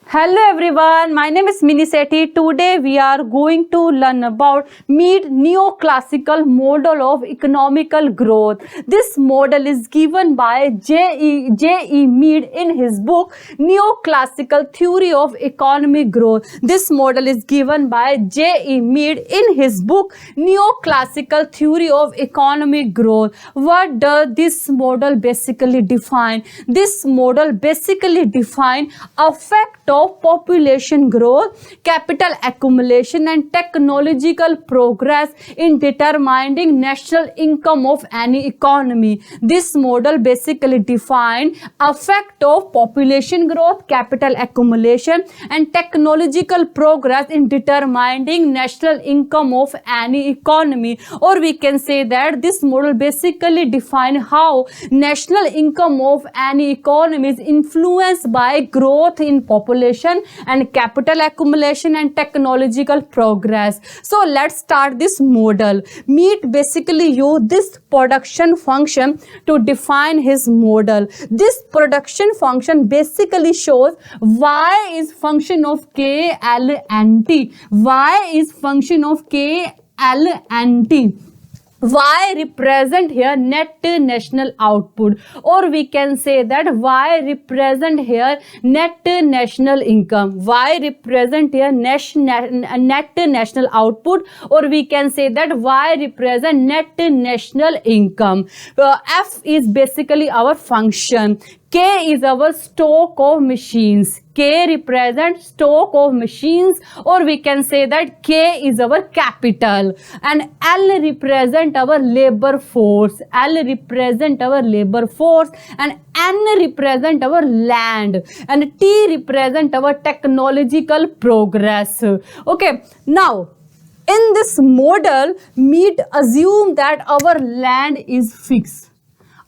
Hello everyone, my name is Miniseti. Today we are going to learn about Meade neoclassical model of economical growth. This model is given by J.E. Meade in his book Neoclassical Theory of Economic Growth. This model is given by J.E. Meade in his book Neoclassical Theory of Economic Growth. What does this model basically define? This model basically defines effect of population growth, capital accumulation and technological progress in determining national income of any economy. This model basically defines effect of population growth, capital accumulation and technological progress in determining national income of any economy. Or we can say that this model basically defines how national income of any economy is influenced by growth in population and capital accumulation and technological progress. So let's start this model. Meade basically used this production function to define his model. This production function basically shows y is function of k, l and t. Y is function of k, l and t. Y represent here net national output, or we can say that Y represent here net national income. Y represent here net national output, or we can say that Y represent net national income. F is basically our function. K is our stock of machines. K represents stock of machines, or we can say that K is our capital. And L represent our labor force. L represent our labor force, and N represent our land, and T represent our technological progress. Okay, now in this model, Meade assume that our land is fixed.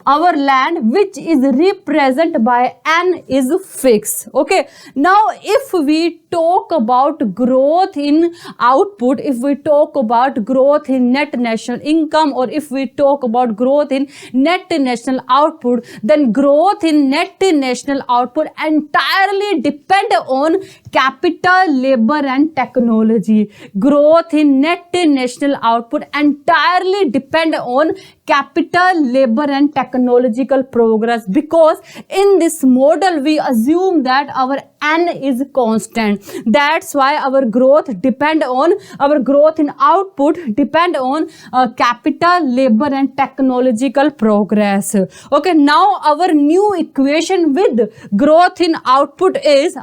Our land, which is represented by N, is fixed. Okay, now if we talk about growth in output, if we talk about growth in net national income, or if we talk about growth in net national output, then growth in net national output entirely depend on capital, labor and technology. Growth in net national output entirely depend on capital, labor and technological progress, because in this model we assume that our N is constant. That's why our growth depend on, our growth in output depend on capital, labor and technological progress. Okay, now our new equation with growth in output is,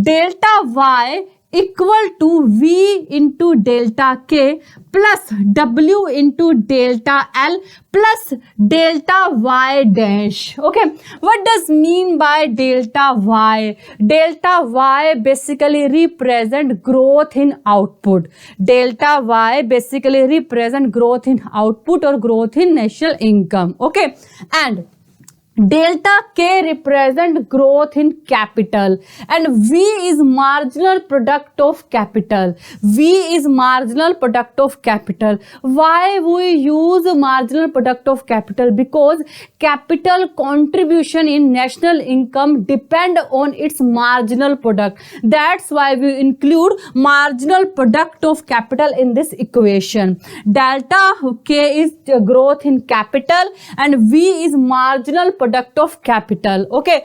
delta Y equal to V into delta K plus W into delta L plus delta Y dash. Okay, what does mean by delta Y? Delta Y basically represent growth in output. Delta Y basically represent growth in output or growth in national income. Okay, and delta K represent growth in capital, and V is marginal product of capital. V is marginal product of capital. Why we use marginal product of capital? Because capital contribution in national income depend on its marginal product. That's why we include marginal product of capital in this equation. Delta K is growth in capital and V is marginal product of capital. Okay,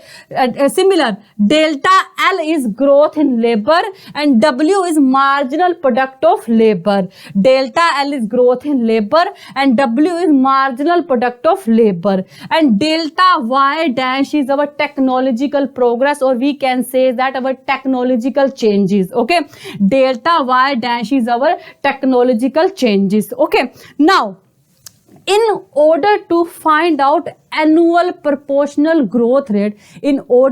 similar, delta L is growth in labor and W is marginal product of labor. Delta L is growth in labor and W is marginal product of labor, and delta Y dash is our technological progress, or we can say that our technological changes. Okay, delta Y dash is our technological changes. Okay, now in order to find out annual proportional growth rate, or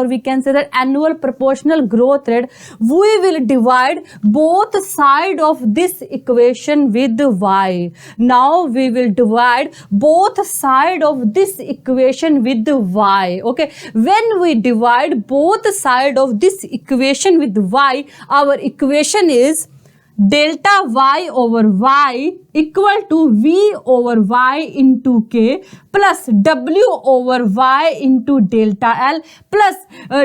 we can say that annual proportional growth rate, we will divide both sides of this equation with y. Now we will divide both sides of this equation with y. Okay, when we divide both sides of this equation with y, our equation is delta y over y equal to v over y into k plus w over y into delta L plus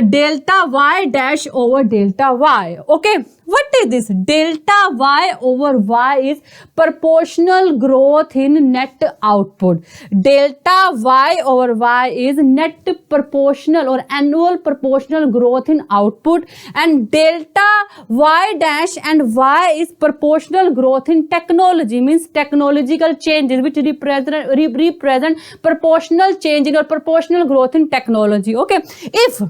delta y dash over delta y. Okay, what is this? Delta y over y is proportional growth in net output. Delta y over y is net proportional or annual proportional growth in output, and delta y dash and y is proportional growth in technology, means technological changes which represent proportional change in or proportional growth in technology. Okay, if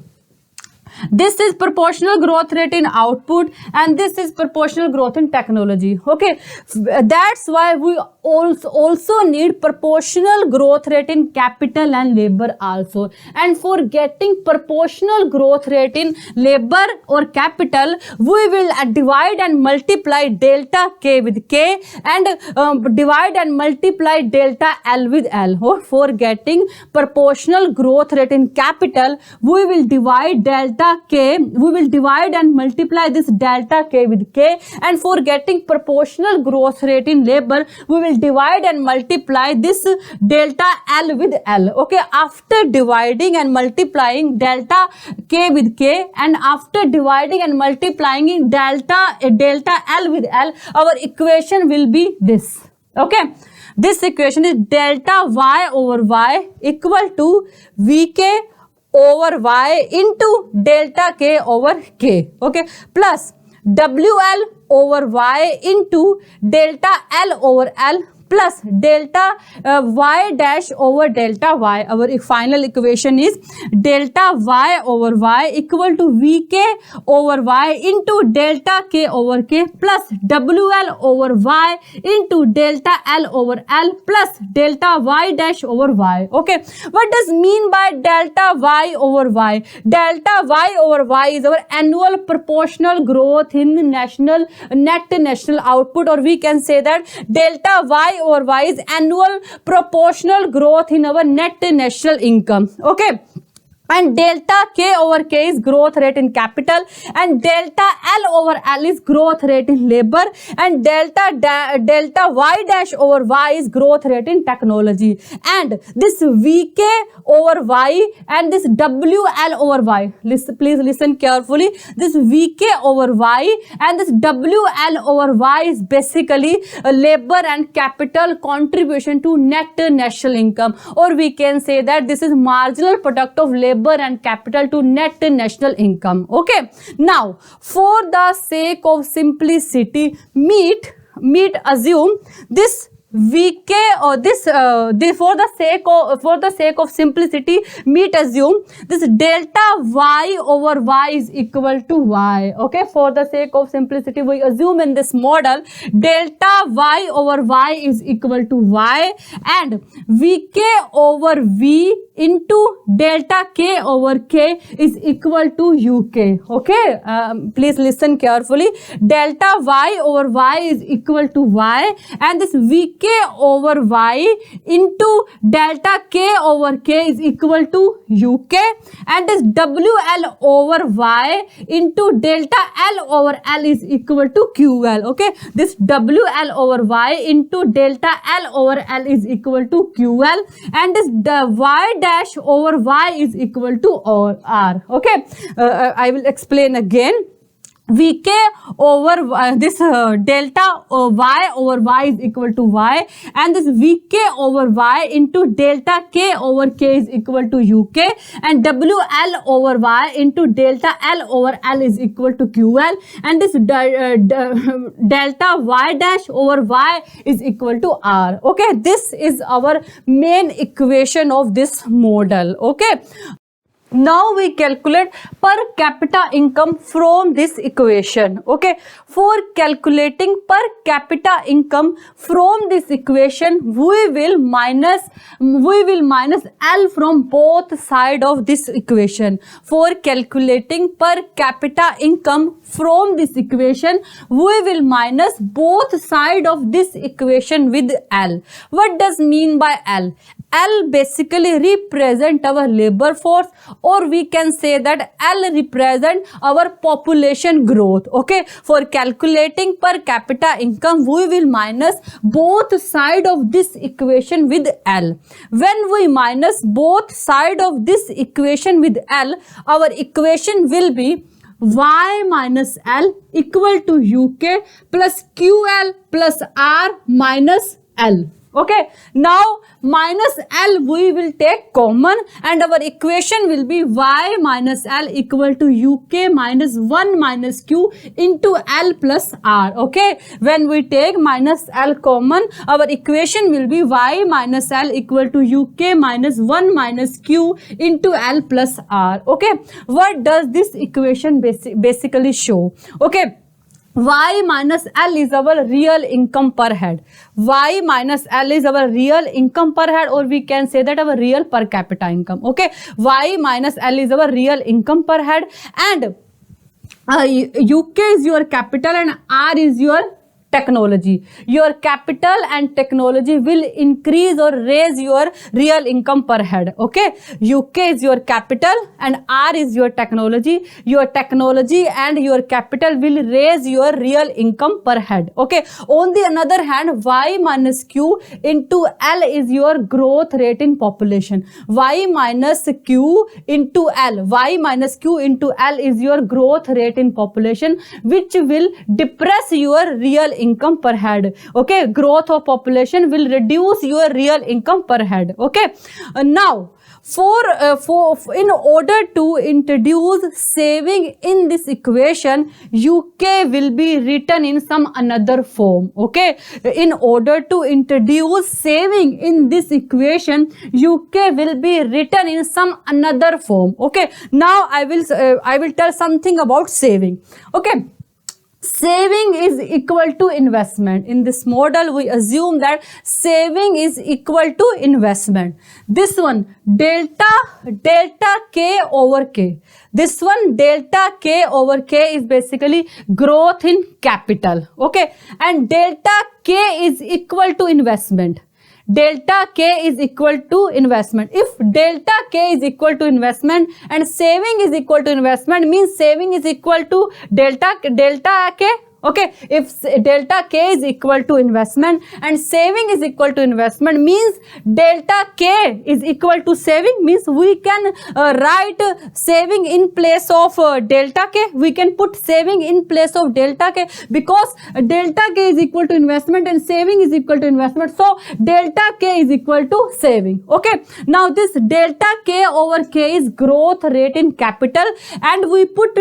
this is proportional growth rate in output and this is proportional growth in technology. Okay, that's why we also need proportional growth rate in capital and labor also. And for getting proportional growth rate in labor or capital, we will divide and multiply delta k with k and divide and multiply delta L with L. For getting proportional growth rate in capital, we will divide delta k, we will divide and multiply this delta k with k, and for getting proportional growth rate in labor, we will divide and multiply this delta L with L. Okay, after dividing and multiplying delta k with k and after dividing and multiplying delta L with L, our equation will be this. Okay, this equation is delta y over y equal to vk over y into delta k over k. Okay, plus wl over y into delta L over L plus delta y dash over delta y. Our final equation is delta y over y equal to vk over y into delta k over k plus wl over y into delta L over L plus delta y dash over y. Okay, what does mean by delta y over y? Delta y over y is our annual proportional growth in net national output, or we can say that delta y over y is annual proportional growth in our net national income. Okay, and delta k over k is growth rate in capital, and delta L over L is growth rate in labor, and delta y dash over y is growth rate in technology. And this vk over y and this wl over y, please listen carefully, this vk over y and this wl over y is basically labor and capital contribution to net national income, or we can say that this is marginal product of labor and capital to net national income. Okay, now for the sake of simplicity, Meade assume this vk or this for the sake of simplicity, Meade assume this delta y over y is equal to y. Okay, for the sake of simplicity, we assume in this model delta y over y is equal to y and vk over v into delta k over k is equal to uk. Okay, please listen carefully. Delta y over y is equal to y and this vk over y into delta k over k is equal to uk, and this wl over y into delta L over L is equal to ql. Okay, this wl over y into delta L over L is equal to ql, and this y dash over y is equal to r. Okay, I will explain again. vk over this delta y over y is equal to y, and this vk over y into delta k over k is equal to uk, and wl over y into delta L over L is equal to ql, and this delta y dash over y is equal to r. Okay, this is our main equation of this model. Okay, now we calculate per capita income from this equation. Okay, for calculating per capita income from this equation, we will minus L from both sides of this equation. For calculating per capita income from this equation, we will minus both sides of this equation with L. What does mean by L? L basically represent our labor force, or we can say that L represent our population growth. Okay, for calculating per capita income, we will minus both side of this equation with L. When we minus both side of this equation with L, our equation will be Y minus L equal to UK plus QL plus R minus L. Okay, now minus L we will take common, and our equation will be Y minus L equal to UK minus 1 minus Q into L plus R. Okay, when we take minus L common, our equation will be Y minus L equal to UK minus 1 minus Q into L plus R. Okay, what does this equation basically show? Okay, Y minus L is our real income per head. Y minus L is our real income per head, or we can say that our real per capita income. Okay, Y minus L is our real income per head, and UK is your capital and R is your technology. Your capital and technology will increase or raise your real income per head. Okay, UK is your capital and R is your technology. Your technology and your capital will raise your real income per head. Okay, on the other hand, Y minus Q into L is your growth rate in population. Y minus Q into L, Y minus Q into L is your growth rate in population, which will depress your real income per head. Okay, growth of population will reduce your real income per head. Okay, now in order to introduce saving in this equation, UK will be written in some another form. Okay, in order to introduce saving in this equation, UK will be written in some another form. Okay, now I will tell something about saving. Okay, saving is equal to investment. In this model, we assume that saving is equal to investment. This one, delta K over K. This one, delta K over K is basically growth in capital. Okay, and delta K is equal to investment. Delta K is equal to investment. If delta K is equal to investment and saving is equal to investment, means saving is equal to delta K. Okay, if delta K is equal to investment and saving is equal to investment, means delta K is equal to saving, means we can write saving in place of delta K. We can put saving in place of delta K, because delta K is equal to investment and saving is equal to investment. So delta K is equal to saving. Okay, now this delta K over K is growth rate in capital, and we put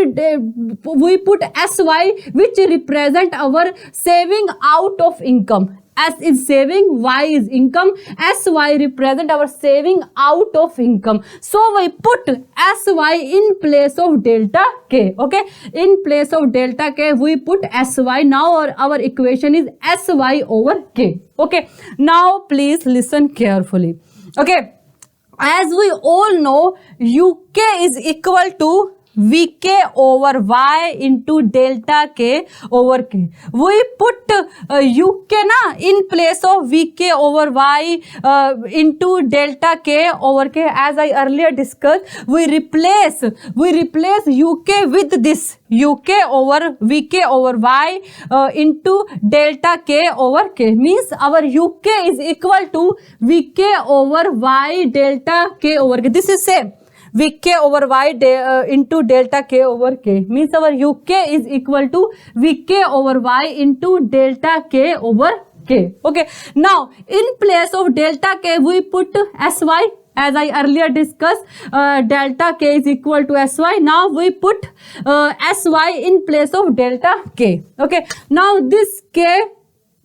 SY, which represent our saving out of income. S is saving, Y is income, SY represent our saving out of income. So we put SY in place of delta K. Okay, in place of delta K we put SY. Now our equation is SY over K. Okay, now please listen carefully. Okay, as we all know, UK is equal to VK over Y into delta K over K. We put UK in place of VK over Y into delta K over K. As I earlier discussed, we replace UK with this UK over VK over Y into delta K over K. Means our UK is equal to VK over Y delta K over K. This is same. VK over Y into delta K over K, means our UK is equal to VK over Y into delta K over K. Okay, now in place of delta K we put SY. As I earlier discussed, delta K is equal to SY. Now we put SY in place of delta K. Okay, now this K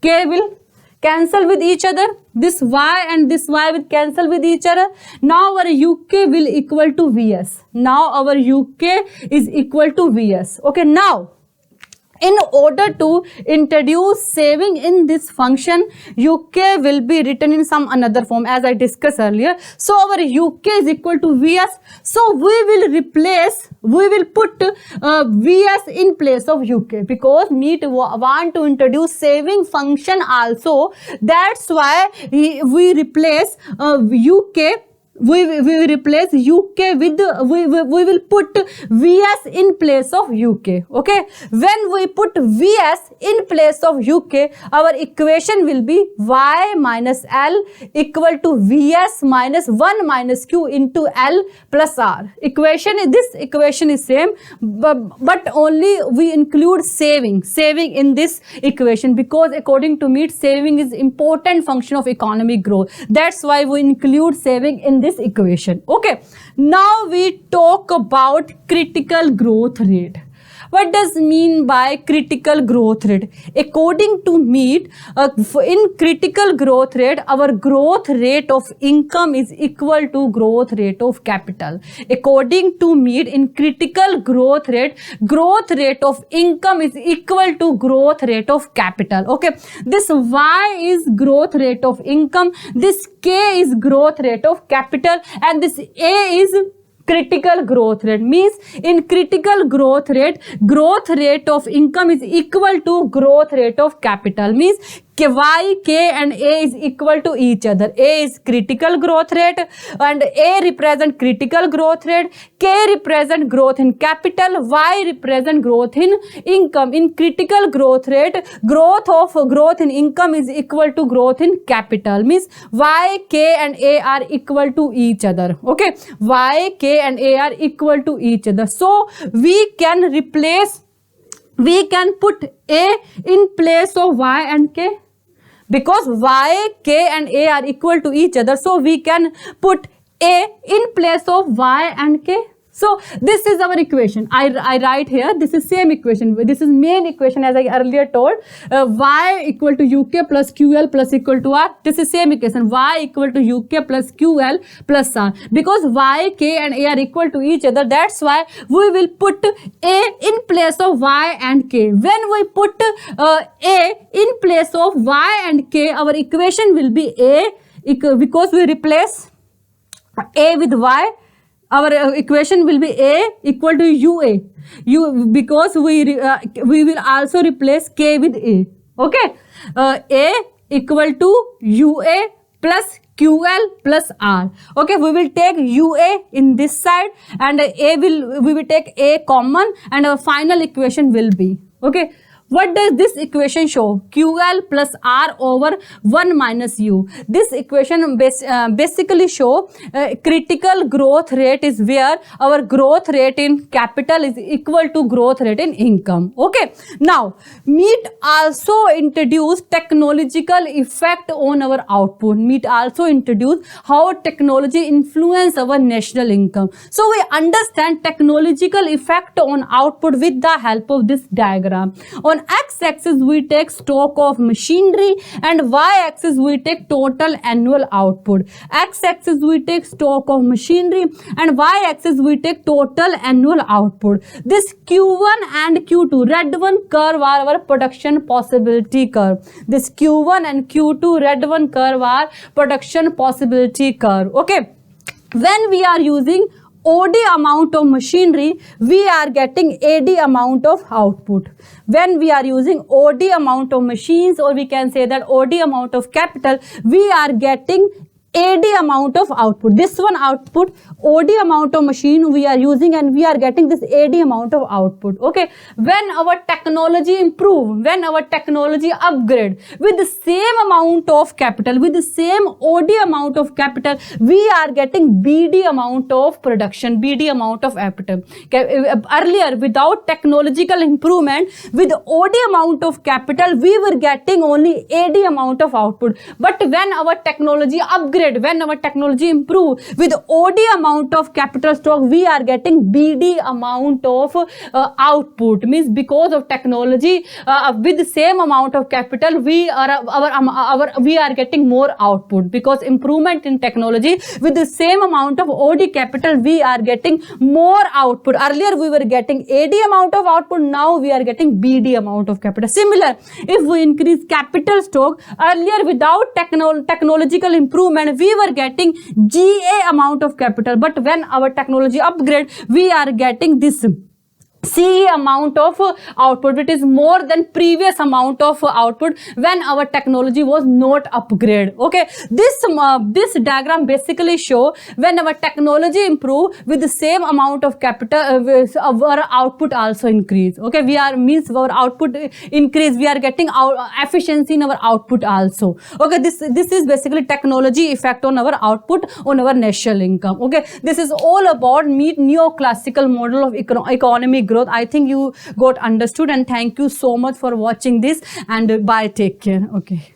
will cancel with each other. This Y and this Y will cancel with each other. Now our UK will equal to VS. Now our UK is equal to VS. Okay, now In order to introduce saving in this function, UK will be written in some another form as I discussed earlier. So our UK is equal to VS. So we will put VS in place of UK because Meade want to introduce saving function also. That's why we replace UK. We will replace UK with we will put VS in place of UK. Okay, when we put VS in place of UK, our equation will be Y minus L equal to VS minus 1 minus Q into L plus R. This equation is same, but only we include saving in this equation because according to Meade, saving is important function of economic growth. That's why we include saving in this equation. Okay, now we talk about critical growth rate. What does mean by critical growth rate? According to Meade, in critical growth rate, our growth rate of income is equal to growth rate of capital. According to Meade, in critical growth rate of income is equal to growth rate of capital. Okay, this Y is growth rate of income, this K is growth rate of capital, and this A is critical growth rate. Means in critical growth rate of income is equal to growth rate of capital. Means Y, K and A is equal to each other. A is critical growth rate and A represent critical growth rate, K represent growth in capital, Y represent growth in income. In critical growth rate, growth in income is equal to growth in capital. Means Y, K and A are equal to each other. Okay, Y, K and A are equal to each other. So we can put A in place of Y and K. Because Y, K and A are equal to each other, so we can put A in place of Y and K. So this is our equation. I write here, this is same equation. This is main equation as I earlier told. Y equal to UK plus QL plus equal to R. This is same equation. Y equal to UK plus QL plus R. Because Y, K and A are equal to each other, that's why we will put A in place of Y and K. When we put A in place of Y and K, our equation will be A because we replace A with Y. Our equation will be A equal to UA. Because we will also replace K with A. Okay, A equal to UA plus QL plus R. Okay, we will take UA in this side and we will take A common and our final equation will be. Okay. What does this equation show? QL plus R over 1 minus U. This equation basically show critical growth rate is where our growth rate in capital is equal to growth rate in income. Okay. Now, Meade also introduced technological effect on our output. Meade also introduced how technology influence our national income. So we understand technological effect on output with the help of this diagram. On x-axis we take stock of machinery and y-axis we take total annual output. X-axis we take stock of machinery and y-axis we take total annual output. This Q1 and Q2 red one curve are our production possibility curve. This Q1 and Q2 red one curve are production possibility curve. Okay, when we are using OD amount of machinery, we are getting AD amount of output. When we are using OD amount of machines, or we can say that OD amount of capital, we are getting AD amount of output. This one output, OD amount of machine we are using and we are getting this AD amount of output. Okay, when our technology improve, when our technology upgrade with the same amount of capital, with the same OD amount of capital, we are getting BD amount of production, BD amount of capital. Earlier, without technological improvement, with OD amount of capital, we were getting only AD amount of output. But when our technology upgrade, upgrade, when our technology improve, with OD amount of capital stock, we are getting BD amount of output. Means because of technology, with the same amount of capital, we are getting more output, because improvement in technology, with the same amount of OD capital, we are getting more output. Earlier we were getting AD amount of output, now we are getting BD amount of capital. Similar, if we increase capital stock, earlier without technological improvement, we were getting GA amount of capital, but when our technology upgrade, we are getting this CE amount of output, which is more than previous amount of output when our technology was not upgrade. Okay, this diagram basically show when our technology improve, with the same amount of capital, our output also increase. Okay, means our output increase, we are getting our efficiency in our output also. Okay, this is basically technology effect on our output, on our national income. Okay, this is all about Meade neoclassical model of economic growth. I think you got understood, and thank you so much for watching this, and bye, take care. Okay.